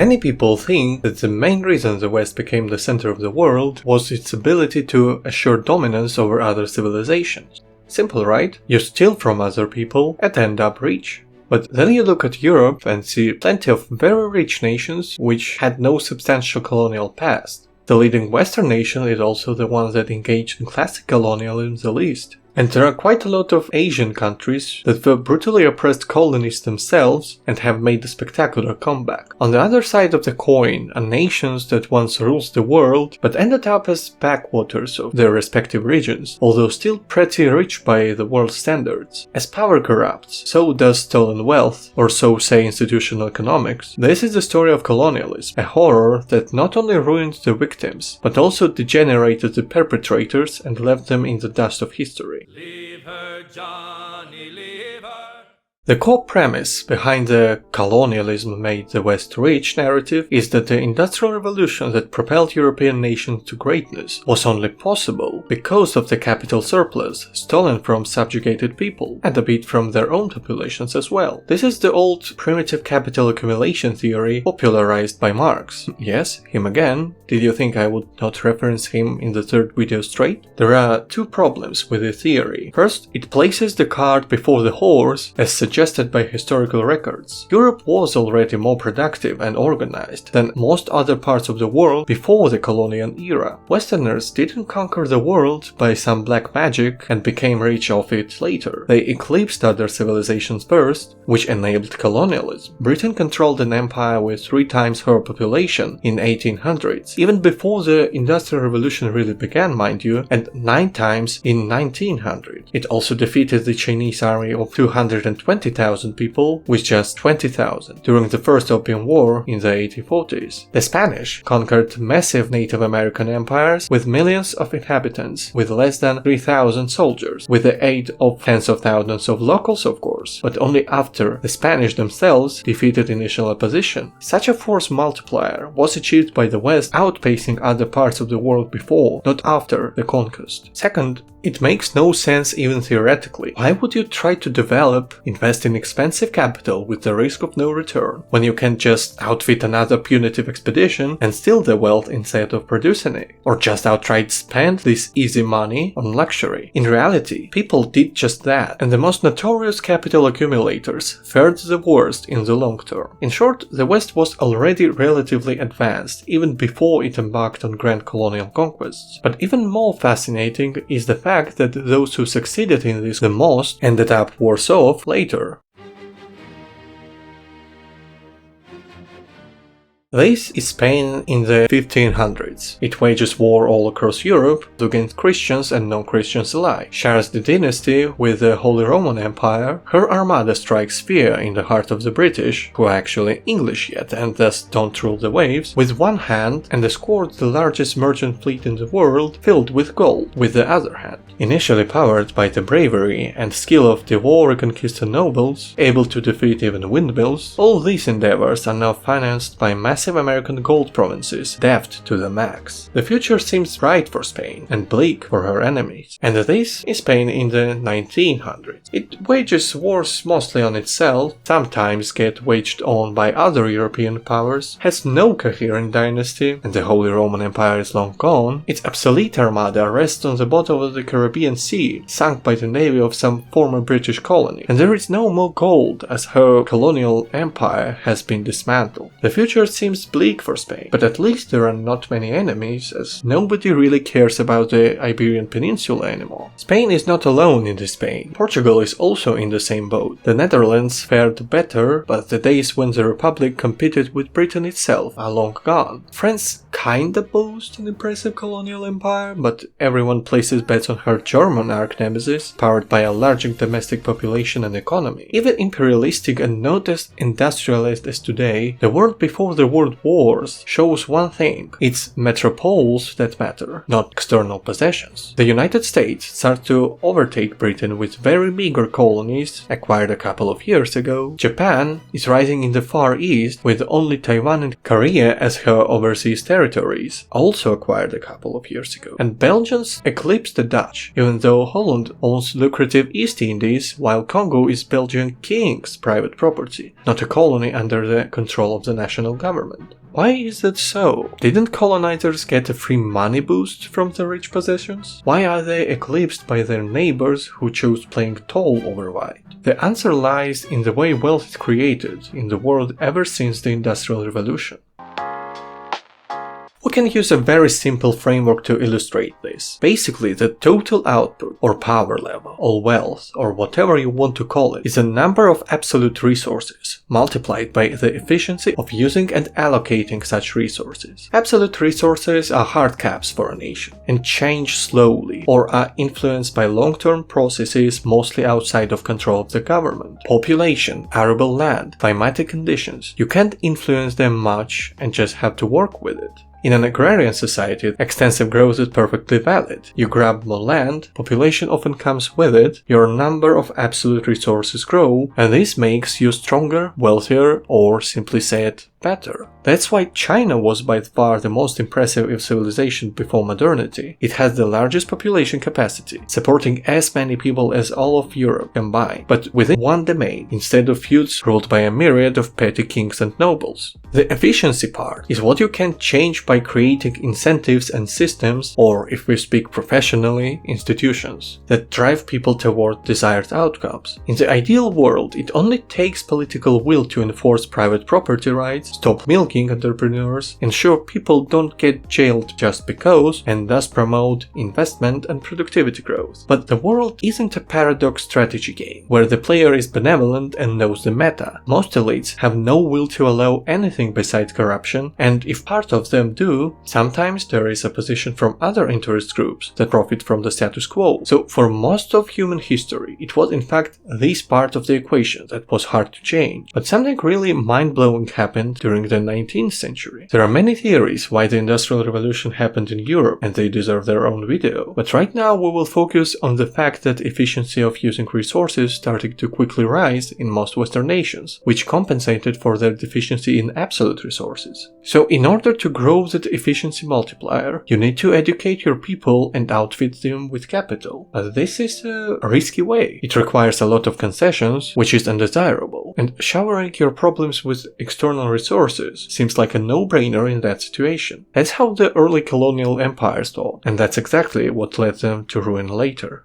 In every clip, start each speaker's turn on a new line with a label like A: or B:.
A: Many people think that the main reason the West became the center of the world was its ability to assure dominance over other civilizations. Simple, right? You steal from other people and end up rich. But then you look at Europe and see plenty of very rich nations which had no substantial colonial past. The leading Western nation is also the one that engaged in classic colonialism the least. And there are quite a lot of Asian countries that were brutally oppressed colonies themselves and have made a spectacular comeback. On the other side of the coin are nations that once ruled the world but ended up as backwaters of their respective regions, although still pretty rich by the world standards. As power corrupts, so does stolen wealth, or so say institutional economics. This is the story of colonialism, a horror that not only ruined the victims, but also degenerated the perpetrators and left them in the dust of history.
B: Leave her, Johnny, leave her.
A: The core premise behind the colonialism made the West rich narrative is that the Industrial Revolution that propelled European nations to greatness was only possible because of the capital surplus stolen from subjugated people, and a bit from their own populations as well. This is the old primitive capital accumulation theory popularized by Marx. Yes, him again. Did you think I would not reference him in the third video straight? There are two problems with the theory. First, it places the cart before the horse as suggested by historical records. Europe was already more productive and organized than most other parts of the world before the colonial era. Westerners didn't conquer the world by some black magic and became rich off it later. They eclipsed other civilizations first, which enabled colonialism. Britain controlled an empire with 3 times her population in 1800s, even before the Industrial Revolution really began, mind you, and 9 times in 1900. It also defeated the Chinese army of 220,000 people with just 20,000 during the First Opium War in the 1840s. The Spanish conquered massive Native American empires with millions of inhabitants with less than 3,000 soldiers, with the aid of tens of thousands of locals of course, but only after the Spanish themselves defeated initial opposition. Such a force multiplier was achieved by the West outpacing other parts of the world before, not after, the conquest. Second, it makes no sense even theoretically. Why would you try to develop, invest in expensive capital with the risk of no return, when you can just outfit another punitive expedition and steal the wealth instead of producing it? Or just outright spend this easy money on luxury? In reality, people did just that, and the most notorious capital accumulators fared the worst in the long term. In short, the West was already relatively advanced, even before it embarked on grand colonial conquests. But even more fascinating is the fact that those who succeeded in this the most ended up worse off later. This is Spain in the 1500s. It wages war all across Europe against Christians and non-Christians alike, shares the dynasty with the Holy Roman Empire. Her armada strikes fear in the heart of the British, who are actually English yet and thus don't rule the waves, with one hand, and escorts the largest merchant fleet in the world filled with gold with the other hand. Initially powered by the bravery and skill of the war Reconquista nobles, able to defeat even windmills, all these endeavors are now financed by massive American gold provinces, deft to the max. The future seems bright for Spain and bleak for her enemies. And this is Spain in the 1900s. It wages wars mostly on itself, sometimes get waged on by other European powers, has no coherent dynasty, and the Holy Roman Empire is long gone. Its obsolete armada rests on the bottom of the Caribbean Sea, sunk by the navy of some former British colony, and there is no more gold as her colonial empire has been dismantled. The future seems bleak for Spain, but at least there are not many enemies, as nobody really cares about the Iberian Peninsula anymore. Spain is not alone in this pain. Portugal is also in the same boat. The Netherlands fared better, but the days when the Republic competed with Britain itself are long gone. France kinda boasts an impressive colonial empire, but everyone places bets on her German arch-nemesis, powered by a large domestic population and economy. Even imperialistic and not as industrialized as today, the world before the World Wars shows one thing: it's metropoles that matter, not external possessions. The United States started to overtake Britain with very meager colonies acquired a couple of years ago. Japan is rising in the Far East with only Taiwan and Korea as her overseas territory. territories also acquired a couple of years ago. And Belgians eclipsed the Dutch, even though Holland owns lucrative East Indies, while Congo is Belgian king's private property, not a colony under the control of the national government. Why is that so? Didn't colonizers get a free money boost from the rich possessions? Why are they eclipsed by their neighbors who chose playing tall over wide? The answer lies in the way wealth is created in the world ever since the Industrial Revolution. We can use a very simple framework to illustrate this. Basically, the total output, or power level, or wealth, or whatever you want to call it, is a number of absolute resources, multiplied by the efficiency of using and allocating such resources. Absolute resources are hard caps for a nation, and change slowly, or are influenced by long-term processes mostly outside of control of the government. Population, arable land, climatic conditions. You can't influence them much and just have to work with it. In an agrarian society, extensive growth is perfectly valid. You grab more land, population often comes with it, your number of absolute resources grow, and this makes you stronger, wealthier, or simply said, better. That's why China was by far the most impressive civilization before modernity. It has the largest population capacity, supporting as many people as all of Europe combined, but within one domain, instead of feuds ruled by a myriad of petty kings and nobles. The efficiency part is what you can change by creating incentives and systems, or if we speak professionally, institutions, that drive people toward desired outcomes. In the ideal world, it only takes political will to enforce private property rights, stop milking entrepreneurs, ensure people don't get jailed just because, and thus promote investment and productivity growth. But the world isn't a paradox strategy game, where the player is benevolent and knows the meta. Most elites have no will to allow anything besides corruption, and if part of them do, sometimes there is opposition from other interest groups that profit from the status quo. So for most of human history, it was in fact this part of the equation that was hard to change. But something really mind-blowing happened during the 19th century. There are many theories why the Industrial Revolution happened in Europe, and they deserve their own video. But right now we will focus on the fact that efficiency of using resources started to quickly rise in most Western nations, which compensated for their deficiency in absolute resources. So in order to grow that efficiency multiplier, you need to educate your people and outfit them with capital. But this is a risky way. It requires a lot of concessions, which is undesirable, and showering your problems with external resources seems like a no-brainer in that situation. That's how the early colonial empires thought, and that's exactly what led them to ruin later.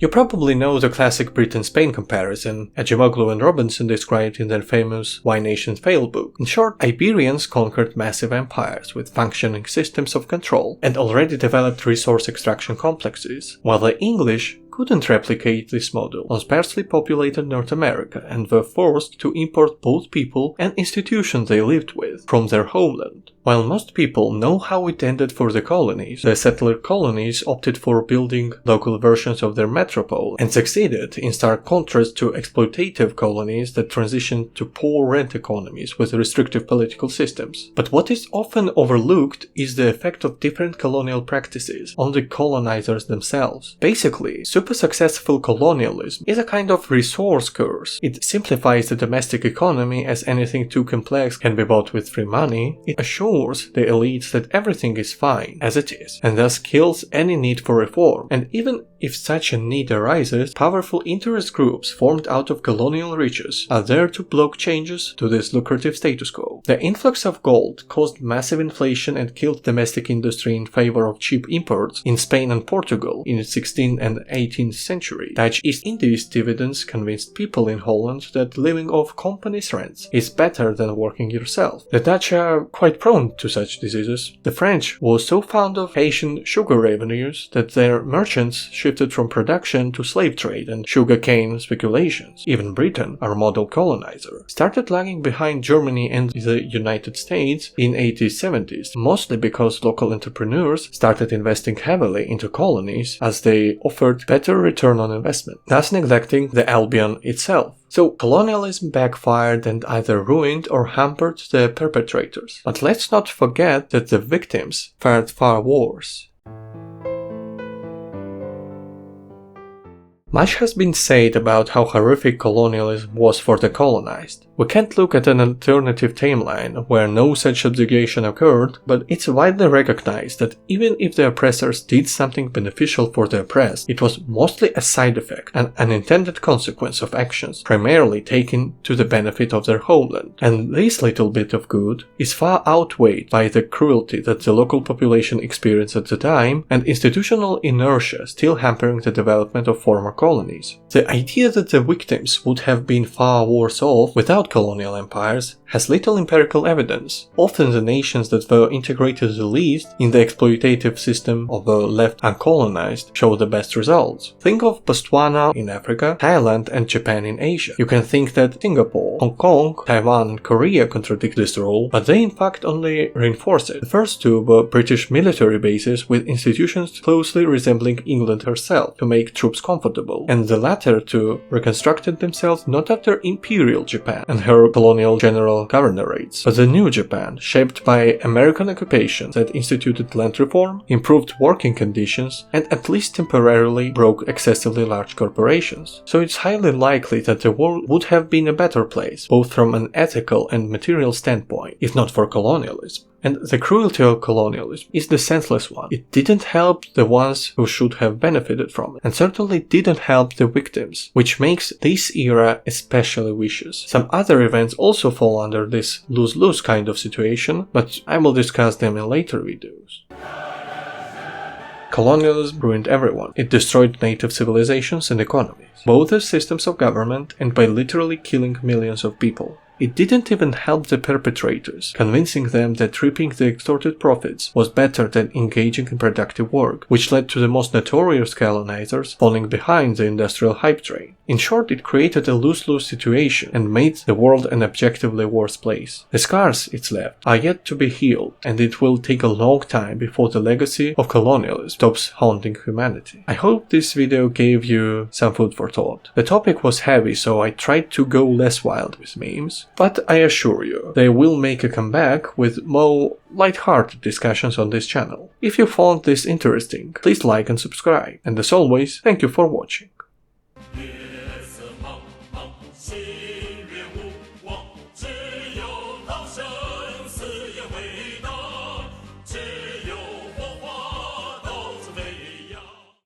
A: You probably know the classic Britain-Spain comparison Acemoglu and Robinson described in their famous Why Nations Fail book. In short, Iberians conquered massive empires with functioning systems of control and already developed resource extraction complexes, while the English couldn't replicate this model on sparsely populated North America and were forced to import both people and institutions they lived with from their homeland. While most people know how it ended for the colonies, the settler colonies opted for building local versions of their metropole and succeeded, in stark contrast to exploitative colonies that transitioned to poor rent economies with restrictive political systems. But what is often overlooked is the effect of different colonial practices on the colonizers themselves. Basically, super successful colonialism is a kind of resource curse. It simplifies the domestic economy as anything too complex can be bought with free money. It assures the elites that everything is fine as it is, and thus kills any need for reform. And even if such a need arises, powerful interest groups formed out of colonial riches are there to block changes to this lucrative status quo. The influx of gold caused massive inflation and killed domestic industry in favor of cheap imports in Spain and Portugal in the 16th and 18th century. Dutch East Indies dividends convinced people in Holland that living off companies' rents is better than working yourself. The Dutch are quite prone to such diseases. The French were so fond of Haitian sugar revenues that their merchants shifted from production to slave trade and sugarcane speculations. Even Britain, our model colonizer, started lagging behind Germany and the United States in 1870s, mostly because local entrepreneurs started investing heavily into colonies as they offered better return on investment, thus neglecting the Albion itself. So colonialism backfired and either ruined or hampered the perpetrators. But let's not forget that the victims fared far worse. Much has been said about how horrific colonialism was for the colonized. We can't look at an alternative timeline where no such subjugation occurred, but it's widely recognized that even if the oppressors did something beneficial for the oppressed, it was mostly a side effect, an unintended consequence of actions primarily taken to the benefit of their homeland. And this little bit of good is far outweighed by the cruelty that the local population experienced at the time and institutional inertia still hampering the development of former colonies. The idea that the victims would have been far worse off without colonial empires has little empirical evidence. Often the nations that were integrated the least in the exploitative system or were left uncolonized show the best results. Think of Botswana in Africa, Thailand and Japan in Asia. You can think that Singapore, Hong Kong, Taiwan and Korea contradict this rule, but they in fact only reinforce it. The first two were British military bases with institutions closely resembling England herself to make troops comfortable, and the latter two reconstructed themselves not after Imperial Japan and her colonial general governorates, but the new Japan, shaped by American occupation that instituted land reform, improved working conditions, and at least temporarily broke excessively large corporations. So it's highly likely that the world would have been a better place, both from an ethical and material standpoint, if not for colonialism. And the cruelty of colonialism is the senseless one. It didn't help the ones who should have benefited from it, and certainly didn't help the victims, which makes this era especially vicious. Some other events also fall under this lose-lose kind of situation, but I will discuss them in later videos. Colonialism ruined everyone. It destroyed native civilizations and economies, both as systems of government and by literally killing millions of people. It didn't even help the perpetrators, convincing them that reaping the extorted profits was better than engaging in productive work, which led to the most notorious colonizers falling behind the industrial hype train. In short, it created a lose-lose situation and made the world an objectively worse place. The scars it's left are yet to be healed, and it will take a long time before the legacy of colonialism stops haunting humanity. I hope this video gave you some food for thought. The topic was heavy, so I tried to go less wild with memes. But I assure you, they will make a comeback with more light-hearted discussions on this channel. If you found this interesting, please like and subscribe. And as always, thank you for watching.